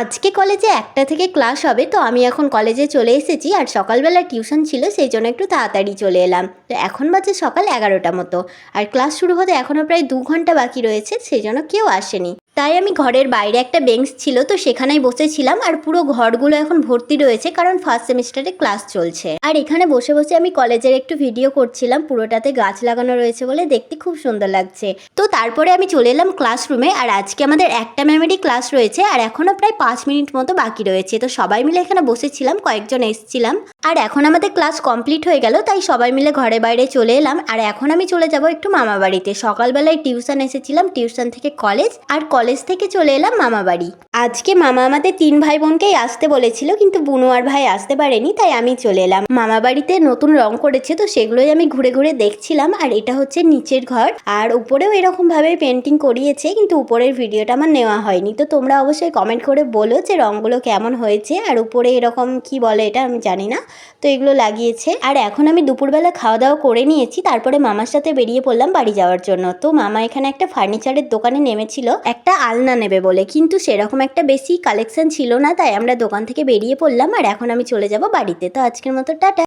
আজকে কলেজে 1টা থেকে ক্লাস হবে, তো আমি এখন কলেজে চলে এসেছি। আর সকালবেলা টিউশন ছিল, সেই জন্য একটু তাড়াতাড়ি চলে এলাম। তো এখন বাজে সকাল 11টা মতো, আর ক্লাস শুরু হতে এখনও প্রায় 2 ঘন্টা বাকি রয়েছে, সেই জন্য কেউ আসেনি। তাই আমি ঘরের বাইরে একটা বেঞ্চ ছিল, তো সেখানেই বসেছিলাম। আর পুরো ঘরগুলো এখন ভর্তি রয়েছে, কারণ ফার্স্ট সেমিস্টারে ক্লাস চলছে। আর এখানে বসে বসে আমি কলেজের একটু ভিডিও করছিলাম, পুরোটাতে গাছ লাগানো রয়েছে বলে দেখতে খুব সুন্দর লাগছে। তো তারপরে আমি চলে এলাম ক্লাসরুমে। আর আজকে আমাদের একটা ম্যামেরই ক্লাস রয়েছে, আর এখনও প্রায় 5 মিনিট মতো বাকি রয়েছে। তো সবাই মিলে এখানে বসেছিলাম, কয়েকজন এসেছিলাম। আর এখন আমাদের ক্লাস কমপ্লিট হয়ে গেল, তাই সবাই মিলে ঘরে বাইরে চলে এলাম। আর এখন আমি চলে যাব একটু মামা বাড়িতে। সকালবেলায় টিউশন এসেছিলাম, টিউশন থেকে কলেজ, আর কলেজ থেকে চলে এলাম মামা বাড়ি। আজকে মামা আমাদের 3 ভাই বোনকেই আসতে বলেছিল, কিন্তু বুনু আর ভাই আসতে পারেনি, তাই আমি চলে এলাম। মামা বাড়িতে নতুন রং করেছে, তো সেগুলোই আমি ঘুরে ঘুরে দেখছিলাম। আর এটা হচ্ছে নিচের ঘর, আর উপরেও এরকম ভাবে পেন্টিং করিয়েছে, কিন্তু উপরের ভিডিওটা আমার নেওয়া হয়নি। তো তোমরা অবশ্যই কমেন্ট করে বলো যে রংগুলো কেমন হয়েছে। আর উপরে এরকম কি বলে এটা আমি জানি না, তো এগুলো লাগিয়েছে। আর এখন আমি দুপুরবেলা খাওয়া দাওয়া করে নিয়েছি, তারপরে মামার সাথে বেরিয়ে পড়লাম বাড়ি যাওয়ার জন্য। তো মামা এখানে একটা ফার্নিচারের দোকানে নেমেছিল একটা আলনা নেবে বলে, কিন্তু সেরকম একটা বেশি কালেকশন ছিল না, তাই আমরা দোকান থেকে বেরিয়ে পড়লাম। আর এখন আমি চলে যাব বাড়িতে। তো আজকের মতো টাটা।